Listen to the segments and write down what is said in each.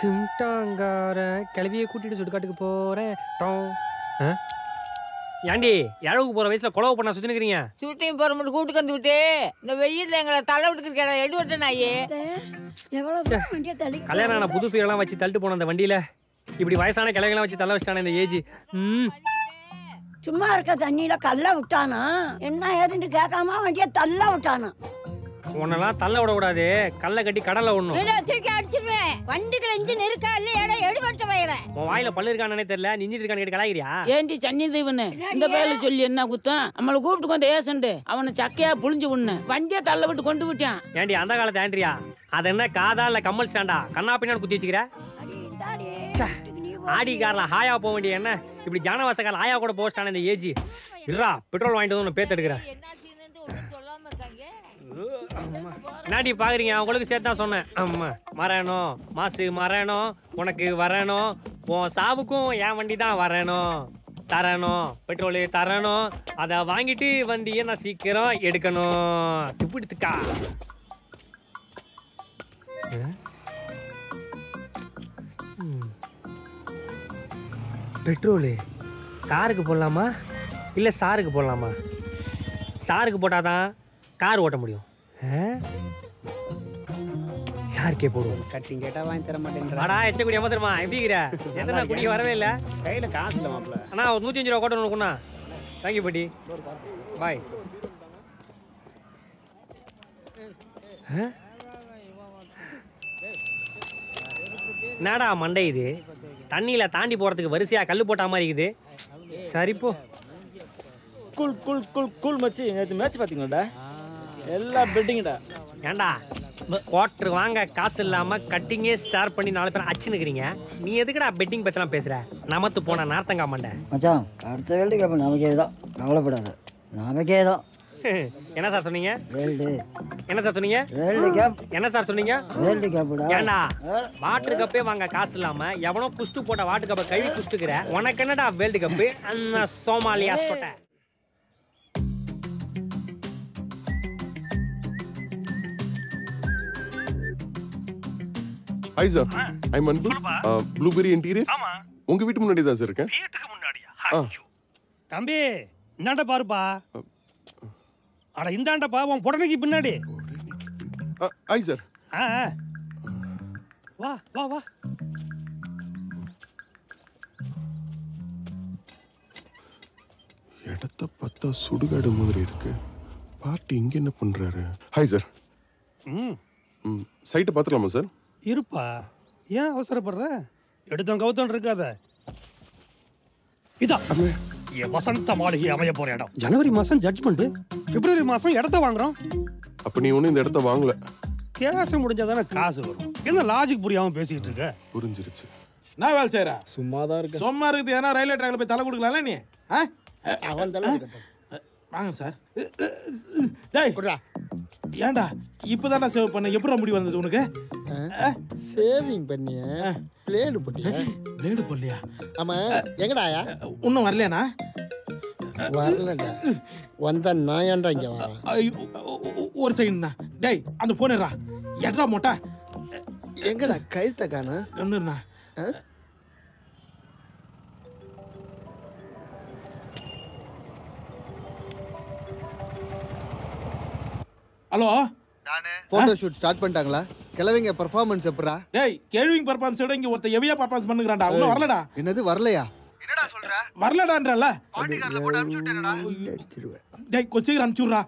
சிம்டாங்கார கிளவியை கூட்டிட்டு சுடுகாட்டுக்கு போறேன். ஏண்டி இழவுக்கு போற வயசுல குழவு பண்ண சுத்தி நிக்கிறீங்க? ஷூட்டிங் போற மட்டும் கூட்டுக்கு வந்து விட்டு இந்த வெயில்ல எங்களை தலை விட்டுக்கிற எடுவட்ட நாயே. கல்யாணம் ஆன புது ஃபீலாம் வச்சு தள்ளிட்டு போன அந்த வண்டியில இப்படி வயசான கிழவிலாம் வச்சு தள்ள வச்சுட்டானே இந்த ஏஜ். சும்மா இருக்க தண்ணியில கல்ல விட்டானா என்ன ஏதுன்னு கேட்காம வண்டியை தள்ள விட்டானா. உன்னெல்லாம் தள்ள விட கூடாது, கல்லை கட்டி கடல்ல ஒண்ணும் தூக்கி அடிச்சிருவேன். வண்டிகள் இன்ஜின் இருக்கா இல்லையா எடுவட்ட வயல. உன் வாயில பல்லு இருக்கானே தெரியல, நிஞ்சிட்டு இருக்கான்னு கேட்டு கலாய்க்கிறியா? ஏண்டி சன்னி தீவனு இந்த பேர்ல சொல்லி என்ன குத்தம்? நம்மளை கூப்பிட்டு கொண்டு ஏசண்டு அவனை சக்கையா புளிஞ்சு உண்ணு வண்டியை தள்ள விட்டு கொண்டு விட்டான். ஏண்டி அந்த காலத்து ஆண்ட்ரியா அது என்ன காதா இல்ல கம்மல் ஸ்டாண்டா கண்ணா பின்னான்னு குத்தி வச்சுக்கிற? ஆடி கார்ல ஹாயா போக வேண்டிய என்ன இப்படி ஜானவாசக்கார ஆயா கூட போஸ்டான இந்த ஏஜ். இருடா பெட்ரோல் வாங்கிட்டு வந்து பேத்து எடுக்கிறேன். நாடி பாக்குறீங்க அவங்களுக்கு சேர்த்து தான் சொன்னேன். ஆமா மரணம் மாசு மரணம் உனக்கு வரணும், உன் சாவுக்கும் என் வண்டி தான் வரணும், தரணும் பெட்ரோலு தரணும், அதை வாங்கிட்டு வண்டியை நான் சீக்கிரம் எடுக்கணும். துப்பிடுத்துக்கா பெட்ரோலு காருக்கு போடலாமா இல்லை சாருக்கு போடலாமா? சாருக்கு போட்டாதான் கார் ஓட்ட முடியும். சாருக்கே போடுவோம். கட்டிங் கேட்டா வாங்கி தர மாட்டேங்கிறா. வாடா எச்ச குடி ஏமாத்திரமா எப்படி இருக்கிற? எத்தனை குடி வரவே இல்லை, கையில காசு இல்லை மாப்பிள்ள. அண்ணா ஒரு 105 ரூபா கோட்டை ஒன்றுக்குண்ணா. தேங்க்யூ பாட்டி, பாய். என்னடா மண்டை இது, தண்ணியில தாண்டி போறதுக்கு வரிசையா கல் போட்ட மாதிரி இருக்குது. சரிப்போ கூல் கூல் கூல் கூல் மச்சி, நேற்று மேட்ச் பார்த்தீங்களாடா? எல்லாம் பெட்டிங்கடா. ஏண்டா குவார்டர் வாங்க காசு இல்லாம கட்டிங்கே ஷேர் பண்ணி 4 பேர் அச்சுன்னுக்கிறீங்க. நீ எதுக்குடா பெட்டிங் பத்திலாம் பேசுற? நமத்து போன நார்த்தங்கா மண்டை. மச்சான் அடுத்த வேர்ல்டு கப் நமக்கே தான், கவலைப்படாத நமக்கே தான். என்ன சார் சொன்னீங்க? வேர்ல்டு என்ன சார் சொன்னீங்க? World cup. என்ன சார் சொன்னீங்க? வேர்ல்டு கப்டா. ஏண்டா வாட்டர் கப்பே வாங்க காசு இல்லாம எவனோ புஷ்டு போட்ட வாட்டர் கப்பை கழுவி புஷ்டுக்கிற உனக்கு என்னடா வேர்ல்டு கப்பு? அந்த சோமாலியா சொட்ட. Hi sir, I'm Anbu. Blueberry Interiors. உங்க வீட்டு முன்னாடி தான் சார் இருக்கேன். வீட்டுக்கு முன்னாடியா? தம்பி இந்தாண்ட பாருப்பா. அட இந்தாண்டப்பா உன் புடனைக்கு பின்னாடி. Hi sir. வா வா வா. இடத்த பார்த்தா சுடுகாடு மாதிரி இருக்கு. பார்ட்டி இங்க என்ன பண்றாரு? Hi sir. சைட்டை பார்த்துக்கலாமா சார்? இருப்பா, ஏன் அவசரப்படுற? எடுத்தோம் கவுத்தம் இருக்காத. இதான் என் வசந்த மாளிகை அமைய போற இடம். ஜனவரி மாசம் ஜட்ஜ்மெண்ட், பிப்ரவரி மாசம் இடத்த வாங்குறோம். அப்ப நீ ஒன்னும் இந்த இடத்த வாங்கல. கேஸ் முடிஞ்சாதானே காசு வரும். என்ன லாஜிக் புரியாம பேசிட்டு இருக்க? புரிஞ்சிருச்சு. நான் வேலை செய்யற. சும்மா தான் இருக்கு. சும்மா இருக்குது. ஏன்னா ரயில்வே ட்ராக்ல போய் தலை கொடுக்கலாம்ல நீ. அவன் தலை வாங்க சார். டேய் ஏன்டா இப்பதான்டா சேவ் பண்ண? எப்படி முடி வந்தது உனக்கு? சேவிங் பண்ணிய பிளேடு போட்டியா? பிளேடு போடலையா? ஆமா எங்கடாயா? இன்னும் வரலையாண்ணா? வரலடா. வந்தா நான் ஏன்டா இங்க வரேன்? ஒரு செகண்ட்ண்ணா. டேய் அந்த போனேடா. எட்ரா மோட்டா எங்கடா கழுத்த காணா? ஒண்ணுண்ணா. ஹலோ, போட்டோ ஷூட் ஸ்டார்ட் பண்ணிட்டாங்களா? கிளவிங்க பெர்ஃபார்மன்ஸ் எப்பறா? டேய் கேள்விங் பெர்ஃபார்மன்ஸ் விட இங்க ஒருத்த ஹெவியா பெர்ஃபார்மன்ஸ் பண்ணுங்கறான்டா. இன்னும் வரலடா. என்னது வரலையா? என்னடா சொல்ற? வரலடான்றல. பாட்டி கார்ல போட்டு அனுப்பிச்சு விட்டேனடா. டேய் கொஞ்சம் அனுப்பிச்சு விடுறா.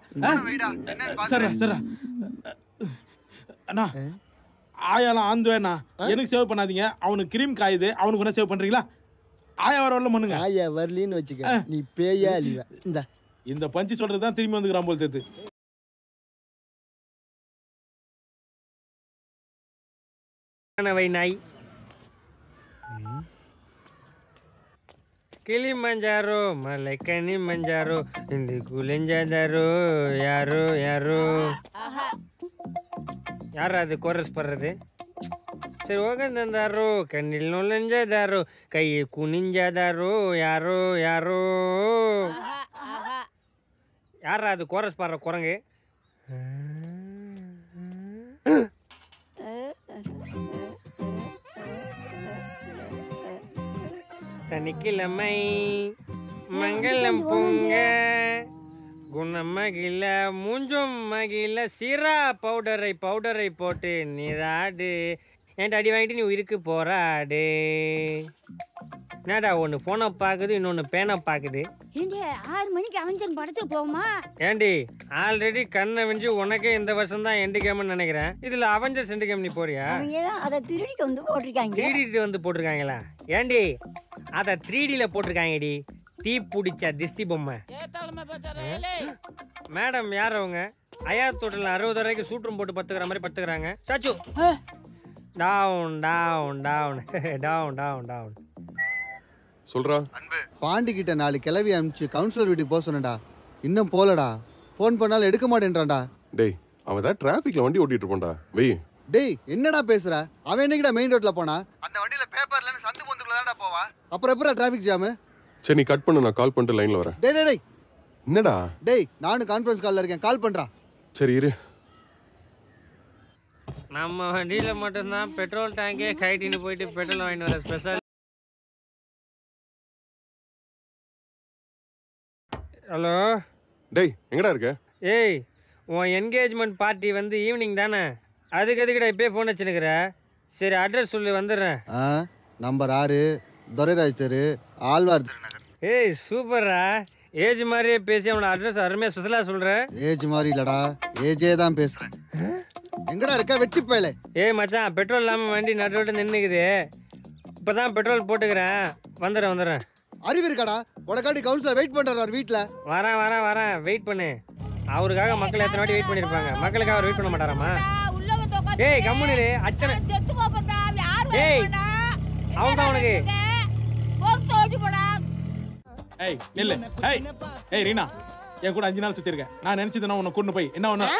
சரி சரி. அண்ணா ஆயாலாம் ஆந்துவேண்ணா, எனக்கு சேவ் பண்ணாதீங்க. அவனுக்கு கிரீம் காயுது, அவனுக்கு என்ன சேவ் பண்றீங்களா? ஆயா வரல பண்ணுங்க. ஆயா வரலின்னு வச்சுக்க, நீ பேயா அழிவ. இந்த பஞ்சு சொல்றது தான் திரும்பி வந்துக்கிறான் போல் தெரியுது. நாய் கிளி மஞ்சாரோ மலை கனி மஞ்சாரோ இந்த குளிஞ்சாதாரோ யாரோ யாரோ. யாரா அது கோரஸ் படுறது? சரி ஓகே தந்தாரோ கண்ணில் நுழைஞ்சதாரோ கையை குனிஞ்சாதாரோ யாரோ யாரோ. யாரா அது கோரஸ் பாடுற குரங்கு? சனிக்கிழமை மங்களம் பொங்க குணம் மகிழ மூஞ்சும் மகிழ சிரா பவுடரை போட்டு நீராடு என்கிட்ட அடி வாங்கிட்டு நீ உயிருக்கு போராடு. என்னடா ஒன்று ஃபோனை பார்க்குது இன்னொன்று பேனை பார்க்குது. ஏண்டி 6 மணிக்கு அவஞ்சன் படத்துக்கு போமா? ஏண்டி ஆல்ரெடி கண்ணை வெஞ்சு உனக்கே இந்த வருஷம் தான் எண்டு கேம்னு நினைக்கிறேன். இதில் அவஞ்சர்ஸ் எண்டு கேம் நீ போறியா? அவங்க தான் அதை திருடிட்டு வந்து போட்டிருக்காங்க. திருடிட்டு வந்து போட்டிருக்காங்களா? ஏண்டி அதை 3Dல போட்டிருக்காங்கடி. தீ பிடிச்ச திஷ்டி பொம்மை. மேடம் யார் அவங்க? ஐயா தோட்டத்தில் 60 ரூபாய்க்கு சூட்டும் போட்டு பத்துக்கிற மாதிரி பத்துக்கிறாங்க. சாச்சு down down down down down down சொல்றா. பாண்டி கிட்ட 4 கிளவி அனுப்பிச்சு கவுன்சிலர் வீட்டுக்கு போக சொன்னடா. இன்னும் போலடா. ஃபோன் பண்ணாலும் எடுக்க மாட்டேன்றான்டா. டேய் அவன் தான் டிராஃபிக்ல வண்டி ஓட்டிட்டு இருப்பான்டா. வெய். டேய் என்னடா பேசுற? அவன் என்னைக்குடா மெயின் ரோட்ல போனா? அந்த வண்டியில பேப்பர்ல சந்து பொந்துக்குள்ள தான்டா போவா. அப்புறம் எப்பறா டிராஃபிக் ஜாம்? சரி நீ கட் பண்ணு, நான் கால் பண்ணிட்டு லைன்ல வரேன். டேய் டேய் டேய். என்னடா? டேய் நானும் கான்ஃபரன்ஸ் கால்ல இருக்கேன், கால் பண்றா. சரி இரு. நம்ம வண்டியில மட்டும்தான் பெட்ரோல் டேங்கே கைட்டின்னு போயிட்டு பெட்ரோல் வாங்கிட்டு வர ஸ்பெஷல். ஹலோ டேய் எங்கடா இருக்க? ஏய் உன் என்கேஜ்மெண்ட் பார்ட்டி வந்து ஈவினிங் தானே, அதுக்கு எதுக்குடா இப்போயே ஃபோன் வச்சுனுக்குற? சரி அட்ரஸ் சொல்லி வந்துடுறேன். நம்பர் 6 துரைராஜ் தெரு ஆழ்வார் திருநகர். ஏய் சூப்பரா, ஏஜ் மாதிரியே பேசி அவனோட அட்ரஸ் அருமையாக ஸ்பெஷலாக சொல்கிறேன். ஏஜ் மாதிரி இல்லடா, ஏஜே தான் பேசுகிறேன். எங்கடா இருக்க வெட்டி போயல? ஏய் மச்சான் பெட்ரோல் இல்லாமல் வண்டி நடுரோட்டு நின்றுக்குது. இப்போ தான் பெட்ரோல் போட்டுக்கிறேன், வந்துடுறேன். அறிவு இருக்காடா? உனக்காண்டி கவுன்சிலர் வெயிட் பண்றாரு வீட்ல. வரேன் வெயிட் பண்ணு. அவருக்காக மக்கள் எத்தனை வாட்டி வெயிட் பண்ணிருப்பாங்க, மக்களுக்காக அவர் வெயிட் பண்ண மாட்டாராமா? ஏய் கம்முனு அச்சனை. ஏய் அவன் தான் உனக்கு. ஏய் நில்லு. ஏய் ரீனா, என் கூட 5 நாள் சுத்தி இருக்கேன். நான் நினைச்சதுன்னா உன்னை கூட்டு போய் என்ன ஒண்ணு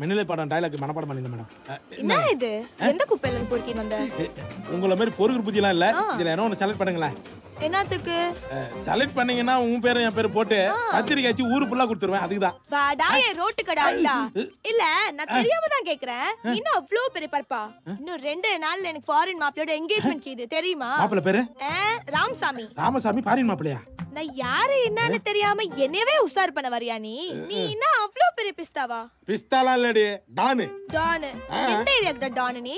மென்னிலே பாடம் டைலாக் மனப்பாடம் பண்ணிருந்தேன் மேடம். என்ன இது? எந்த குப்பையில இருந்து பொறுக்கி வந்த? உங்களை மாதிரி பொறுக்குற புத்தியெல்லாம் இல்ல. இதுல என்ன ஒண்ணு செலக்ட் பண்ணுங்களேன். என்னத்துக்கு செலக்ட் பண்ணீங்கன்னா உன் பேரு என் பேரு போட்டு பத்திரிக்கை வச்சு ஊரு ஃபுல்லா கொடுத்துருவேன். அதுக்கு தான். வாடா ஏ ரோட்டு கடை இல்ல. இல்ல நான் தெரியாம தான் கேக்குறேன். இன்னும் அவ்ளோ பெரிய பர்பா. இன்னும் 2 நாள்ல எனக்கு ஃபாரின் மாப்பிளையோட என்கேஜ்மென்ட் கீது தெரியுமா? மாப்பிளை பேரு ராமசாமி. ராமசாமி ஃபாரின் மாப்பிளையா? நான் யாரு என்னன்னு தெரியாம என்னவே உசார் பண்ண வரியா நீ? நீ என்ன அவ்ளோ பெரிய பிஸ்தாவா? பிஸ்தாலாம் இல்லடி, டானு. டானு? எந்த ஏரியாக்கு டானு நீ?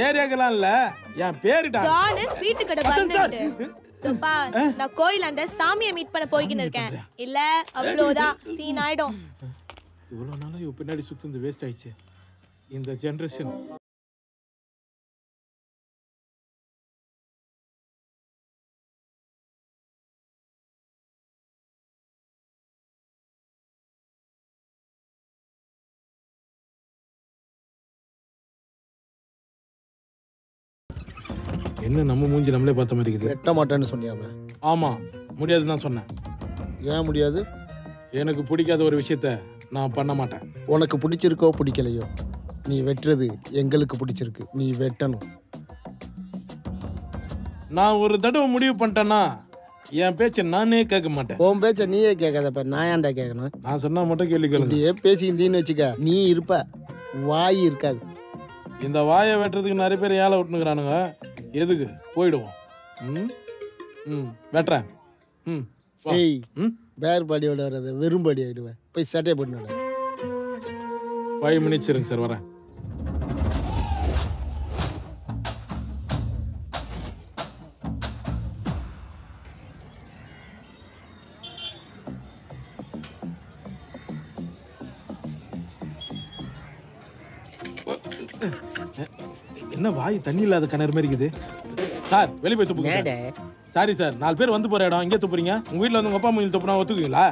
ஏரியாக்கெல்லாம் இல்ல, என் பேரு டானு. டானு ஸ்வீட் கடை வந்துட்டு. தப்பா நான் கோயிலாண்ட சாமியை மீட் பண்ண போய்கின்னு இருக்கேன். இல்ல அவ்வளோதான் சீன் ஆயிடும். இவ்வளவு நாளா இவ பின்னாடி சுத்துறது வேஸ்ட் ஆயிடுச்சு. இந்த ஜெனரேஷன் என்ன நம்ம மூஞ்சி நம்மளே பார்த்த மாதிரி இருக்குது. வெட்ட மாட்டேன்னு சொன்னியாம? ஆமா முடியாதுன்னு தான் சொன்னேன். ஏன் முடியாது? எனக்கு பிடிக்காத ஒரு விஷயத்த நான் பண்ண மாட்டேன். உனக்கு பிடிச்சிருக்கோ பிடிக்கலையோ, நீ வெட்டுறது எங்களுக்கு பிடிச்சிருக்கு, நீ வெட்டணும். நான் ஒரு தடவை முடிவு பண்ணிட்டேன்னா என் பேச்சை நானே கேட்க மாட்டேன். உன் பேச்ச நீயே கேட்காதப்ப நான் ஏன்டா கேட்கணும்? நான் சொன்னா மட்டும் கேள்வி கேளுங்க. இப்படியே பேசிக்கிட்டீன்னு வச்சுக்க, நீ இருப்ப, வாய் இருக்காது. இந்த வாயை வெட்டுறதுக்கு நிறைய பேர் ஏழை விட்டுனுக்குறானுங்க. எதுக்கு? போயிடுவோம். வெட்டுறேன். ஏய் பேர் பாடியோட வர்றது வெறும் பாடி ஆயிடுவேன். போய் சட்டையை போட்டு 5 minutes இருங்க சார், வரேன். என்ன வாய் தண்ணி இல்லாத கிணறு மாதிரி இருக்குது சார். வெளியே போய் துப்புங்க. சாரி சார், 4 பேர் வந்து போற இடம் இங்கே துப்புறீங்க. உங்க வீட்டில் வந்து உங்க அப்பா மூஞ்சில் துப்புனா ஒத்துக்குவீங்களா?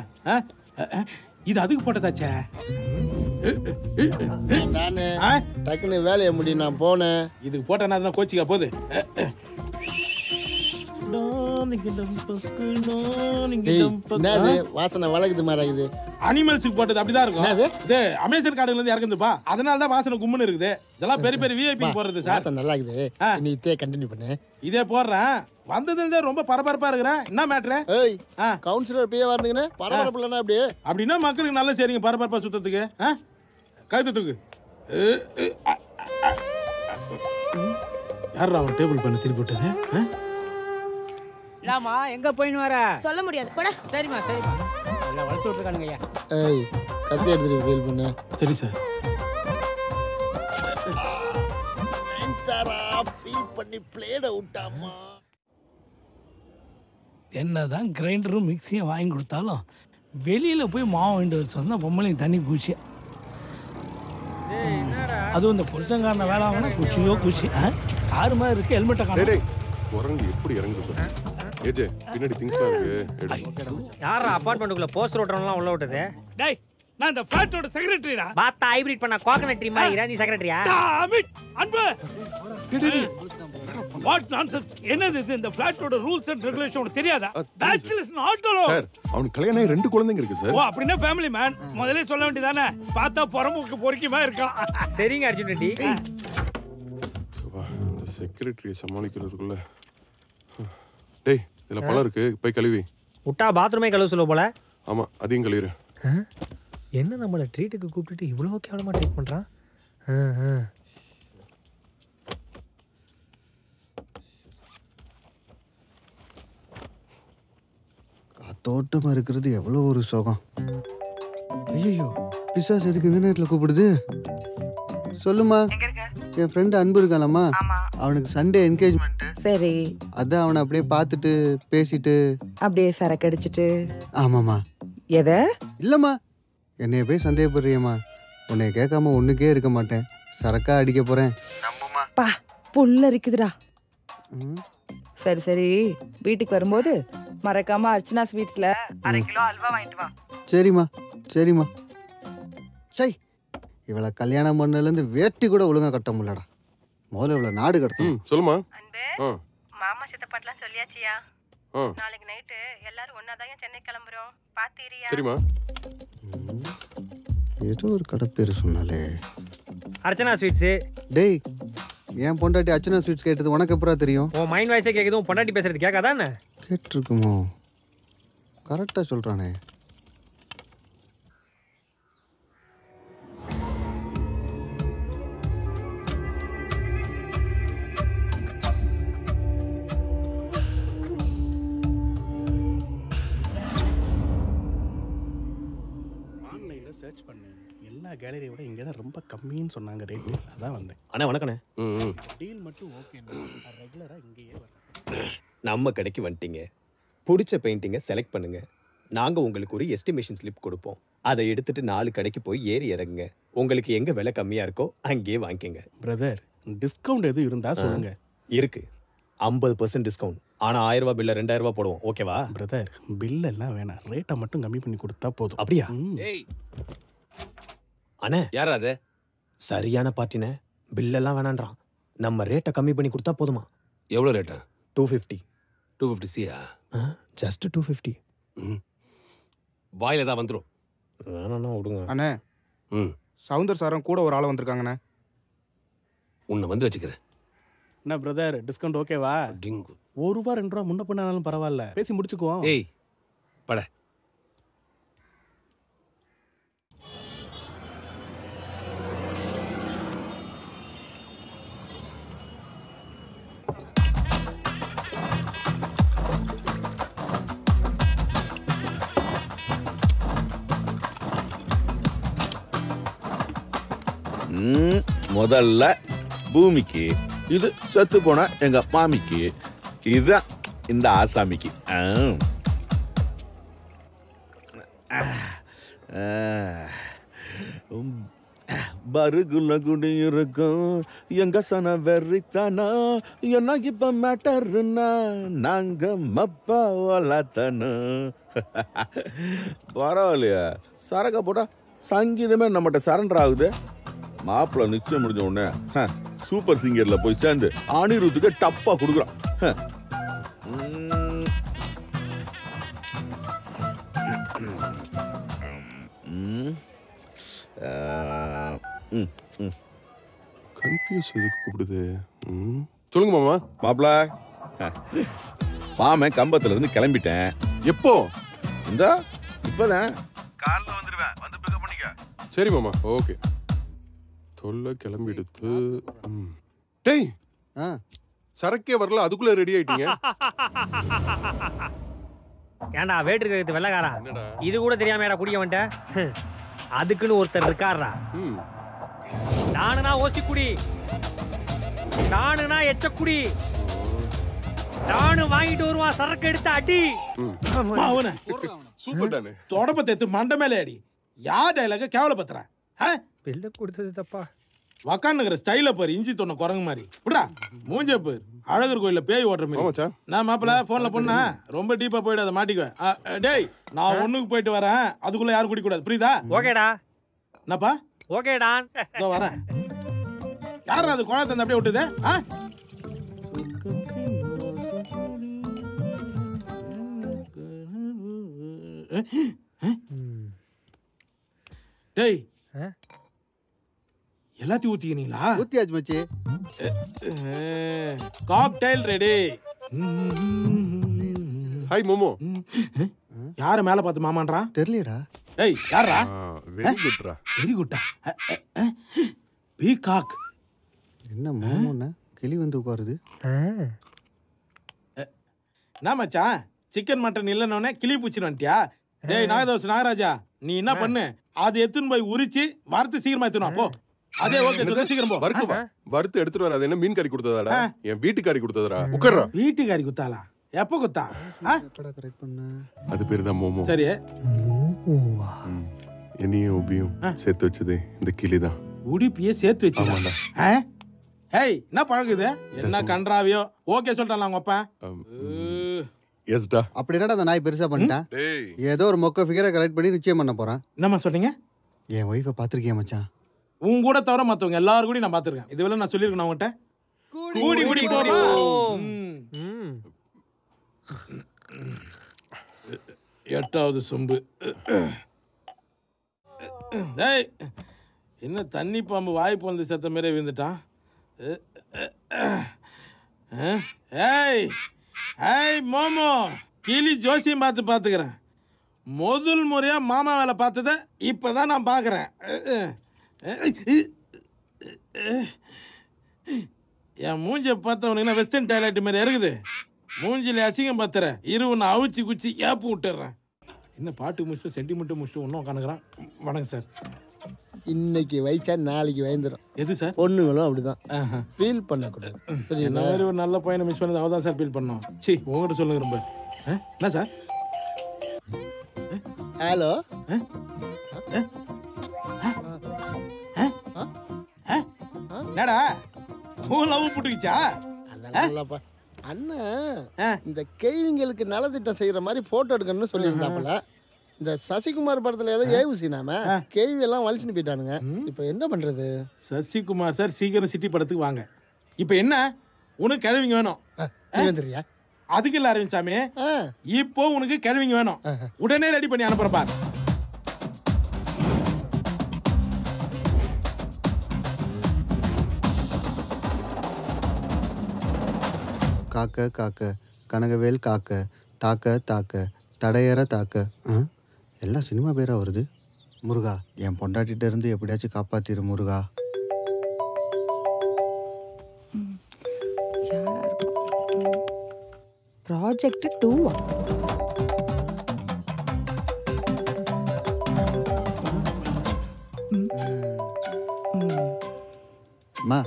இது அதுக்கு போட்டதாச்சே. டக்குன்னு வேலையை முடியும், நான் போனேன். இதுக்கு போட்டேன்னா கோச்சிக்கா போகுது. வாசனை வளகுது மாதிரி அனிமல்ஸுக்கு போட்டது அப்படிதான் இருக்கும். இது அமேசான் காடுல இருந்து இறக்குதுப்பா, அதனால தான் வாசனை கும்முன்னு இருக்குது. இதெல்லாம் பெரிய பெரிய விஐபி போடுறது சார். நல்லா இருக்குது. நீ இதே கண்டினியூ பண்ணு. இதே போடுறேன். வந்ததுல ரொம்ப பரபரப்பா இருக்கிறேன். என்ன மேட்ரு? ஏய் கவுன்சிலர் பேய வரணுங்கனே பரபரப்பு இல்லனா அப்படியே. அப்படினா மக்களுக்கு நல்ல சரிங்க பரபரப்பா சுத்தத்துக்கு. கழுத்துக்கு யாரா அவன் டேபிள் பண்ண திருப்பி போட்டது? இல்லாமா எங்க போயின்னு வர சொல்ல முடியாது போடா. சரிம்மா சரிம்மா எல்லாம் வளர்த்து விட்டுருக்கானுங்க ஐயா. ஏய் கத்தி எடுத்துட்டு ஃபீல் பண்ணு. சரி சார். ஃபீல் பண்ணி பிளேட விட்டாமா. என்னதான் கிரைண்டரும் மிக்சியும் வாங்கி கொடுத்தாலும் வெளியில் போய் மாவு வாங்கிட்டு வர சொன்னால் பொம்பளைங்க தண்ணி குச்சி. அதுவும் இந்த புருஷங்காரன வேலை வாங்கினா குச்சியோ குச்சி. காரு மாதிரி இருக்கு ஹெல்மெட்டை காண. குரங்கு எப்படி இறங்குது? ஏஜே பின்னாடி திங்ஸ்லாம் இருக்கு. யாரா அபார்ட்மெண்ட்டுக்குள்ள போஸ்டர் ஓட்டுறவங்கலாம் உள்ள விட்டது? டேய் நான் இந்த ஃபிளாட்டோட செக்ரட்டரிடா. பாத்தா ஹைபிரிட் பண்ண கோகனட் ட்ரீ மாதிரி நீ செக்ரட்டரியா? அமிட் அன்பு. What nonsense. என்னது இது? இந்த ஃபிளாட்டோட ரூல்ஸ் அண்ட் ரெகுலேஷன் உனக்கு தெரியாதா? Bachelors not allow. சார் அவனுக்கு கல்யாணம் ஆகி 2 குழந்தைங்க இருக்கு சார். ஓ அப்படினா ஃபேமிலி மேன். முதல்ல சொல்ல வேண்டியதானே. பார்த்தா பொறமுக்கு பொறுக்கிமா இருக்கான். சரிங்க அர்ஜுன் ரெட்டி. இந்த செக்ரட்டரியை சமாளிக்கிறதுக்குள்ள டேய் இதுல பழம் இருக்கு போய் கழுவி. விட்டா பாத்ரூமே கழுவ சொல்ல போல. ஆமா அதையும் கழுவிறேன். என்ன நம்மள ட்ரீட்டுக்கு கூப்பிட்டுட்டு இவ்வளவு கேவலமா ட்ரீட் பண்றான்? தோட்டமா இருக்கிறது எவ்வளோ ஒரு சுகம். ஐயோ பிசாஸ் எதுக்கு இந்த நேரத்தில் கூப்பிடுது? சொல்லுமா. என் ஃப்ரெண்டு அன்பு இருக்கானம்மா, அவனுக்கு சண்டே என்கேஜ்மெண்ட். சரி. அதான் அவனை அப்படியே பார்த்துட்டு பேசிட்டு அப்படியே சரக்கு அடிச்சிட்டு. ஆமாம்மா. எதை? இல்லைம்மா என்னைய போய் சந்தேகப்படுறியம்மா. உன்னைய கேட்காம ஒன்றுக்கே இருக்க மாட்டேன். சரக்கா அடிக்க போகிறேன். பா புல்ல இருக்குதுடா. சரி சரி வீட்டுக்கு வரும்போது மறக்காம அர்ச்சனா ஸ்வீட்ஸ்ல 1/2 கிலோ அல்வா வாங்கிட்டு வா. சரிம்மா சரிம்மா. சை இவளை கல்யாணம் பண்ணலேருந்து வேட்டி கூட ஒழுங்கா கட்ட முடியலடா. முதல்ல இவளை நாடு கடத்தணும். சொல்லுமா. மாமா சித்தப்பாட்டெல்லாம் சொல்லியாச்சியா? நாளைக்கு நைட்டு எல்லாரும் ஒன்னாதான் சென்னை கிளம்புறோம். பாத்தீரியா? சரிம்மா. ஏதோ ஒரு கடை பேர் சொன்னாலே. அர்ச்சனா ஸ்வீட்ஸ். டேய் என் பொண்டாட்டி அர்ச்சனா ஸ்வீட்ஸ் கேட்டது உனக்கு எப்பறம் தெரியும்? உன் மைண்ட் வாய்ஸே கேக்குது, உன் பொண்டாட்டி பேசுறது கேட்காதா என்ன? கேட்டிருக்குமோ? கரெக்டா சொல்றானே. சர்ச் பண்ணேன். எல்லா கேலரியை விட இங்கே தான் ரொம்ப கம்மின்னு சொன்னாங்க ரேட்டு. அதான் வந்தேன். அண்ணா வணக்கண்ணே. டீல் மட்டும் ஓகேண்ணா. ரெகுலராக இங்கேயே வரேன். நம்ம கடைக்கு வந்துட்டீங்க. பிடிச்ச பெயிண்டிங்கை செலக்ட் பண்ணுங்க. நாங்கள் உங்களுக்கு ஒரு எஸ்டிமேஷன் ஸ்லிப் கொடுப்போம். அதை எடுத்துட்டு 4 கடைக்கு போய் ஏறி இறங்குங்க. உங்களுக்கு எங்கே விலை கம்மியாக இருக்கோ அங்கேயே வாங்கிக்கோங்க. பிரதர் டிஸ்கவுண்ட் எதுவும் இருந்தால் சொல்லுங்க. இருக்கு 50% டிஸ்கவுண்ட். ஆனால் 1000 ரூபா பில்ல 2000 ரூபா போடுவோம். ஓகேவா? பிரதர் பில் எல்லாம் வேணாம், ரேட்டை மட்டும் கம்மி பண்ணி கொடுத்தா போதும். அப்படியா? அண்ணே யாரா அது? சரியான பார்ட்டினே. பில்லெல்லாம் வேணான்றான். நம்ம ரேட்டை கம்மி பண்ணி கொடுத்தா போதுமா? எவ்வளோ ரேட்டா? 250. 250 சியா? ஜஸ்ட் 250. வாயில தான் வந்துடும். வேணாண்ணா விடுங்க அண்ணே. சவுந்தர் சாரம் கூட ஒரு ஆள் வந்திருக்காங்கண்ணே. உன்னை வந்து வச்சுக்கிறேன். என்ன பிரதர் டிஸ்கவுண்ட் ஓகேவா? டிங்கு 1 ரூபா 2 ரூபா முன்ன பண்ணாலும் பரவாயில்ல, பேசி முடிச்சுக்குவோம். ஏய் பட. முதல்ல பூமிக்கு, இது செத்து போன எங்க மாமிக்கு, இதுதான் இந்த ஆசாமிக்கு. பருகுல குடி இருக்கும் எங்க சன வெறித்தானா, என்ன இப்ப மேட்டர்னா நாங்க மப்பா வளர்த்தனு. பரவாயில்லையா? சரக்க போட்டா சங்கீதமே நம்மகிட்ட சரண்டர் ஆகுது. மாப்பிள்ள நிச்சயம் முடிஞ்ச உடனே சூப்பர் சிங்கர்ல போய் சேர்ந்து அனிருத்துக்கு டப்பா கொடுக்குறான். கன்ஃபியூஸ் எதுக்கு கூப்பிடுது? சொல்லுங்க மாமா. மாப்பிள்ள மாமன் கம்பத்துல இருந்து கிளம்பிட்டேன். எப்போ? இந்த இப்பதான் காலைல வந்துடுவேன், வந்து பிக்கப் பண்ணிக்க. சரி மாமா, ஓகே. தொல்லை கிளம்பி எடுத்து. டேய் சரக்கே வரல அதுக்குள்ள ரெடி ஆயிட்டீங்க. ஏன்டா வேட்டு இருக்கிறது வெள்ளக்காரா, இது கூட தெரியாமடா குடிக்க வந்துட்ட. அதுக்குன்னு ஒருத்தர் இருக்காரா. நானுனா ஓசிக்குடி, நானுனா எச்சக்குடி, நானு வாங்கிட்டு வருவான் சரக்கு எடுத்து அடி. சூப்பர் டானே. தொடப்பத்தை எடுத்து மண்டை மேலே அடி. யார் டைலாக கேவலப்படுத்துறேன்? பில்ல கொடுத்தது தப்பா. உக்காந்துக்கிற ஸ்டைல பாரு, இஞ்சி தொன்ன குரங்கு மாதிரி. விடா மூஞ்ச பாரு, அழகர் கோயில பேய் ஓட்டுற மாதிரி. நான் மாப்பிள்ள போன்ல பொண்ணா ரொம்ப டீப்பா போயிடு, அதை மாட்டிக்குவேன். டேய் நான் ஒண்ணுக்கு போயிட்டு வரேன், அதுக்குள்ள யாரும் குடிக்க கூடாது, புரியுதா? ஓகேடா. என்னப்பா? ஓகேடா. இதோ வரேன். யாரும் அது குழந்தை தந்து அப்படியே விட்டுது? டேய் எல்லாத்தையும் ஊத்திக்கிறீங்களா? ஊத்தியாச்சு மச்சி. Cocktail ready. ஹாய் மோமோ. யார மேல பார்த்து மாமான்றான்? தெரியலடா. ஏய் யாரா? வெரி குட்ரா. வெரி குட்டா. பீகாக். என்ன மோமோன்னா கிளி வந்து உட்காருது. என்ன மச்சான், சிக்கன் மட்டன் இல்லைன்னொன்னே கிளி பூச்சின்னு வந்துட்டியா? டேய் நாகதோஷ் நாகராஜா, நீ என்ன பண்ணு, அது எத்துன்னு போய் உரிச்சு வறுத்து சீக்கிரமா எத்துணும். போ அதே ஓகே சீக்கிரம் போ. வறுத்து எடுத்துட்டு வர. அது என்ன மீன் கறி கொடுத்ததாடா? என் வீட்டுக்காரி கொடுத்ததாடா. உட்கார்றா. வீட்டுக்காரி குத்தாளா? எப்போ குத்தா? அது பேரு தான் மோமோ. சரி. என்னையும் உபியும் சேர்த்து வச்சது இந்த கிளி தான். உடுப்பியே சேர்த்து வச்சுக்கோங்க. ஏய் என்ன பழகுது? என்ன கன்றாவியோ? ஓகே சொல்லிட்டான் உங்க அப்பா. எஸ்டா. அப்படி என்னடா அந்த நாய் பெருசா பண்ணிட்டான்? ஏதோ ஒரு மொக்க ஃபிகரை கரெக்ட் பண்ணி நிச்சயம் பண்ண போறான். என்னம்மா சொன்னீங்க? என் ஒய்ஃபை பாத்திருக்கியா மச்சான்? உன் கூட தவிர மத்தவங்க எல்லாரும் கூட நான் பாத்துருக்கேன். இதுவரை நான் சொல்லிருக்கேன் அவங்ககிட்ட. கூடி கூடி போறோம். 8வது சொம்பு. ஏய் என்ன தண்ணி பாம்பு வாய் போந்து செத்த மாதிரி விழுந்துட்டான். ஏய் ஏய் மோமோ, கிளி ஜோசியம் பாத்துக்கிறேன். முதல் முறையா மாமா வேலை பார்த்தத இப்பதான் நான் பாக்குறேன். என் மூஞ்ச பார்த்தவனுக்கு வெஸ்டர்ன் டாய்லெட் மாதிரி இருக்குது. மூஞ்சில அசிங்கம் பார்த்துற இரு, நான் அவிச்சு குச்சி ஏப்பு விட்டுறேன். என்ன பாட்டு முடிச்சுட்டு சென்டிமெண்ட்டு முடிச்சுட்டு ஒன்றும் உட்காந்துக்கிறான். வணக்கம் சார். இன்னைக்கு வைச்சா நாளைக்கு வைந்துடும். எது சார்? பொண்ணுங்களும் அப்படிதான், ஃபீல் பண்ணக்கூடாது. இந்த மாதிரி ஒரு நல்ல பையனை மிஸ் பண்ணது அவதான் சார் ஃபீல் பண்ணோம். சி உங்ககிட்ட சொல்லுங்க ரொம்ப. என்ன சார்? ஹலோ. என்னடா லவ் புட்டுக்கிச்சா? அதெல்லாம் அண்ணன் இந்த கேள்விங்களுக்கு நலத்திட்டம் செய்யற மாதிரி போட்டோ எடுக்கணும்னு சொல்லியிருந்தாப்புல. இந்த சசிகுமார் படத்துல ஏதோ ஏவுசினாம கேள்வி எல்லாம் வலிச்சுன்னு போயிட்டானுங்க. இப்ப என்ன பண்றது? சசிகுமார் சார் சீக்கிரம் சிட்டி படத்துக்கு வாங்க. இப்ப என்ன உனக்கு கிழவிங்க வேணும்? அதுக்கு இல்ல அரவிந்த் சாமி, இப்போ உனக்கு கிழவிங்க வேணும். உடனே ரெடி பண்ணி அனுப்புறேன் பார். காக்க காக்க கனகவேல் காக்க தாக்க தாக்க தடையற தாக்க. எல்லாம் சினிமா பேராக வருது. முருகா, என் பொண்டாட்டிகிட்ட இருந்து எப்படியாச்சும் காப்பாத்திரு முருகா. ப்ராஜெக்ட் 2 மா,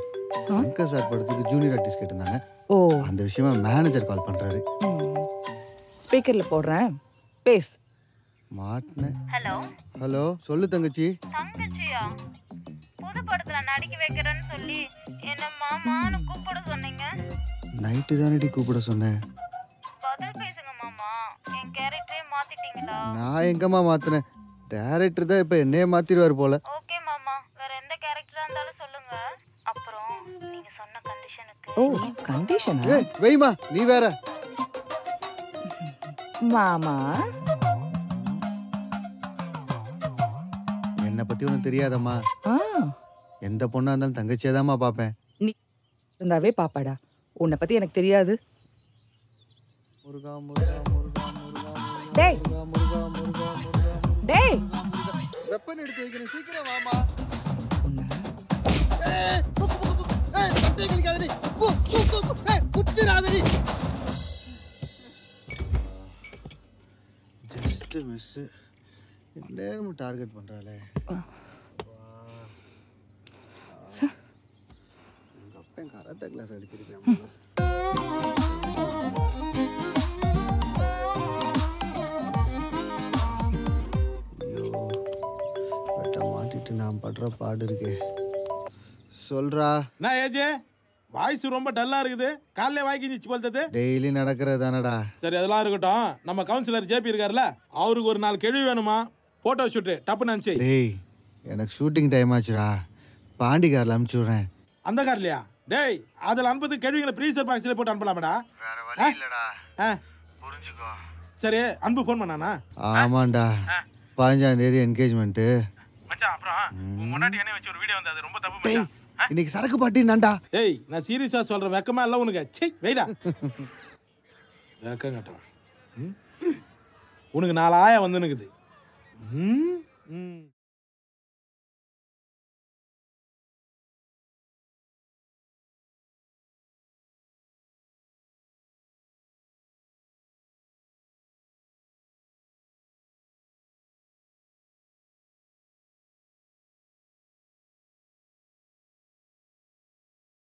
சங்கர் சார் படத்துக்கு ஜூனியர் ஆர்டிஸ்ட் கேட்டிருந்தாங்க. அந்த விஷயமா மேனேஜர் கால் பண்றாரு. ஸ்பீக்கர்ல போடுறேன், பேஸ். மாட்னே. ஹலோ. ஹலோ, சொல்லு தங்கச்சி. தங்கச்சியா? புது படத்துல நடிக்க வைக்கிறேன்னு சொல்லி என்ன மாமான்னு கூப்பிட சொன்னீங்க. நைட்டு தானடி கூப்பிட சொன்னேன். பதில் பேசுங்க மாமா. என் கேரக்டரே மாத்திட்டீங்களா? நான் எங்கம்மா மாத்தினேன்? டைரக்டர் தான் இப்ப என்னையே மாத்திடுவார் போல. ஓகே மாமா, வேற எந்த கேரக்டரா இருந்தாலும் சொல்லுங்க. அப்புறம் நீங்க சொன்ன கண்டிஷனுக்கு. ஓ, கண்டிஷனா? ஏய் வெய்மா, நீ வேற. மாமா, என்ன பத்தி உனக்கு தெரியாதம்மா. எந்த பொண்ணா இருந்தாலும் தங்கச்சியாதாம்மா பாப்பேன். நீ இருந்தாவே பாப்பாடா. உன்னை பத்தி எனக்கு தெரியாது. முருகா முருகா முருகா முருகா. டேய் முருகா முருகா டேய், வெப்பன் எடுத்து வைக்கிறேன், சீக்கிரம் வாமா. ஏய், ஏய், சட்டை கிழிக்காதடி. ஏய், ஸ்ட்ரெஸ்ஸு நேரமும் டார்கெட் பண்ணுறாளே. எங்கள் அப்பா கராத்தே கிளாஸ் அடிச்சிருக்கேன். ஐயோ வெட்ட மாட்டிட்டு நான் படுற பாடு இருக்கே. சொல்றா. நான் ஏஜே வாய்ஸ் ரொம்ப டல்லா இருக்குது. காலையில வாய்க்கு நிச்சு போல்தது. டெய்லி நடக்கிறது தானடா. சரி அதெல்லாம் இருக்கட்டும். நம்ம கவுன்சிலர் ஜேபி இருக்காருல்ல, அவருக்கு ஒரு 4 கேள்வி வேணுமா? போட்டோ ஷூட் டப்புன்னு அனுப்பிச்சு. டேய் எனக்கு ஷூட்டிங் டைம் ஆச்சுடா. பாண்டி காரில் அனுப்பிச்சு விட்றேன். அந்த கார்லையா? டேய் அதில் அனுப்பது கேள்விகளை ப்ரீசர் பாக்ஸில் போட்டு அனுப்பலாமடா. வேற வழி இல்லடா. புரிஞ்சுக்கோ. சரி அன்பு ஃபோன் பண்ணானா? ஆமாண்டா 15ஆம் தேதி என்கேஜ்மெண்ட்டு. மச்சான் அப்புறம் உன் முன்னாடி என்ன வச்சு ஒரு வீடியோ வந்தது ரொம்ப தப்பு மச்சான். இன்னைக்கு சரக்கு பாட்டி நான்டா. ஏய் நான் சீரியஸா சொல்றேன், வெக்கமா இல்ல உனக்கு? சே வெயிடா. வெக்கம் கட்டவன். உனக்கு 4 ஆயா வந்து நிக்குது.